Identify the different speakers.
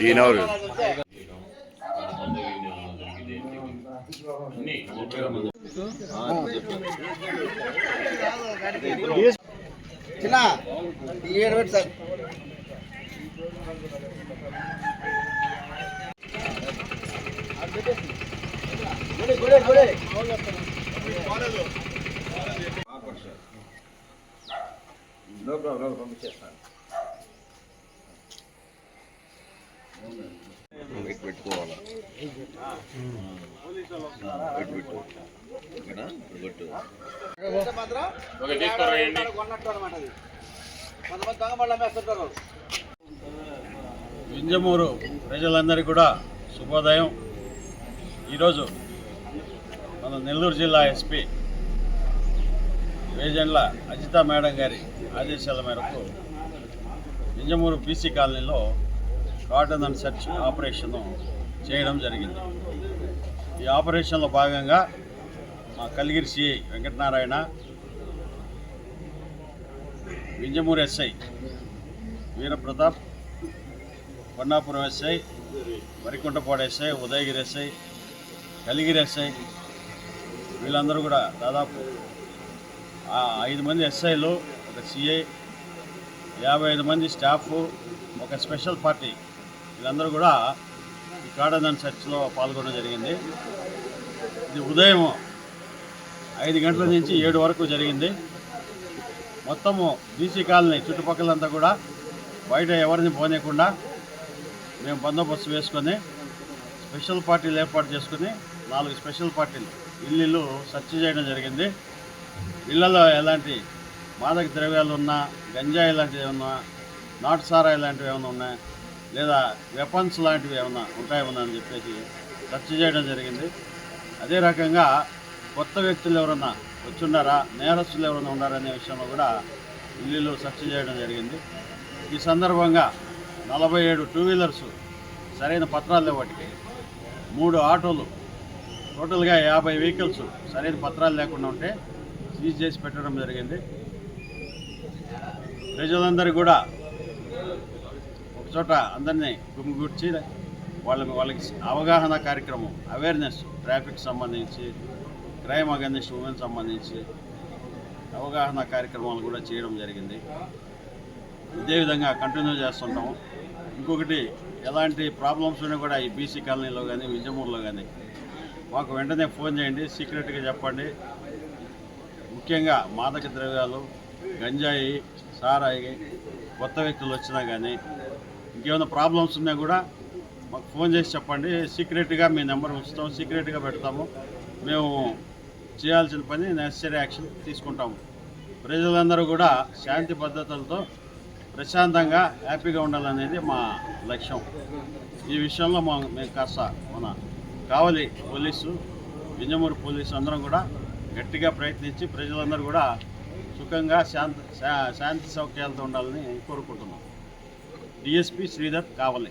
Speaker 1: ఈయనవరు
Speaker 2: చిన్న 7 పెట్టి సార్ పంపించేస్తాను
Speaker 1: పెట్టుకోవాలి
Speaker 3: వింజమూరు ప్రజలందరికీ కూడా శుభోదయం. ఈరోజు మన నెల్లూరు జిల్లా ఎస్పీ వేజెండ్ల అజితా మేడం గారి ఆదేశాల మేరకు వింజమూరు బీసీ కాలనీలో కార్డన్ అండ్ సెర్చ్ ఆపరేషన్ చేయడం జరిగింది. ఈ ఆపరేషన్లో భాగంగా మా Kaligiri CI Venkatanarayana, Vinjamuru SI Veerapratap, Kondapuram SI, Varikuntapadu SI, Udayagiri SI, Kaligiri SI వీళ్ళందరూ కూడా దాదాపు 5 మంది ఎస్ఐలు, ఒక సిఐ, 55 మంది స్టాఫ్, ఒక స్పెషల్ పార్టీ వీళ్ళందరూ కూడా ఈ కార్డన్ అండ్ సెర్చ్లో పాల్గొనడం జరిగింది. ఇది ఉదయం 5 గంటల నుంచి 7 వరకు జరిగింది. మొత్తము బీసీ కాలనీ చుట్టుపక్కలంతా కూడా బయట ఎవరిని పోనీయకుండా మేము బందోబస్తు వేసుకొని స్పెషల్ పార్టీలు ఏర్పాటు చేసుకుని 4 స్పెషల్ పార్టీలు ఇల్లు సెర్చ్ చేయడం జరిగింది. ఇళ్లలో ఎలాంటి మాదక ద్రవ్యాలు ఉన్నా, గంజాయి లాంటివి ఏమన్నా, నాటు సారా ఇలాంటివి ఏమైనా ఉన్నాయి, లేదా వెపన్స్ లాంటివి ఏమైనా ఉంటాయేమన్నా అని చెప్పేసి సెర్చ్ చేయడం జరిగింది. అదే రకంగా కొత్త వ్యక్తులు ఎవరన్నా వచ్చున్నారా, నేరస్తులు ఎవరైనా ఉన్నారనే విషయంలో కూడా ఇల్లు సెర్చ్ చేయడం జరిగింది. ఈ సందర్భంగా 47 2 వీలర్స్ సరైన పత్రాలు లేవాటికి, 3 ఆటోలు, టోటల్గా 50 వెహికల్స్ సరైన పత్రాలు లేకుండా ఉంటే సీజ్ చేసి పెట్టడం జరిగింది. ప్రజలందరూ కూడా ఒకచోట అందరినీ గుమిగూర్చి వాళ్ళకి అవగాహన కార్యక్రమం, అవేర్నెస్, ట్రాఫిక్ సంబంధించి, క్రైమ్ అగెన్స్ట్ ఉమెన్ సంబంధించి అవగాహన కార్యక్రమాలు కూడా చేయడం జరిగింది. ఇదే విధంగా కంటిన్యూ చేస్తుంటాము. ఇంకొకటి, ఎలాంటి ప్రాబ్లమ్స్ ఉన్నా కూడా ఈ బీసీ కాలనీలో కానీ వింజమూరులో కానీ మాకు వెంటనే ఫోన్ చేయండి, సీక్రెట్గా చెప్పండి. ముఖ్యంగా మాదక ద్రవ్యాలు, గంజాయి, సారాయి, కొత్త వ్యక్తులు వచ్చినా కానీ ఇంకేమైనా ప్రాబ్లమ్స్ ఉన్నా కూడా మాకు ఫోన్ చేసి చెప్పండి. సీక్రెట్గా మీ నెంబర్ ఉంచుతాం, సీక్రెట్గా పెడతాము. మేము చేయాల్సిన పని నెసరీ యాక్షన్ తీసుకుంటాము. ప్రజలందరూ కూడా శాంతి భద్రతలతో ప్రశాంతంగా హ్యాపీగా ఉండాలనేది మా లక్ష్యం. ఈ విషయంలో మేము కాస్త మన కావలి పోలీసు, వింజమూరు పోలీసు అందరం కూడా గట్టిగా ప్రయత్నించి ప్రజలందరూ కూడా సుఖంగా శాంతి సౌఖ్యాలతో ఉండాలని కోరుకుంటున్నాం. డిఎస్పీ శ్రీధర్, కావలి.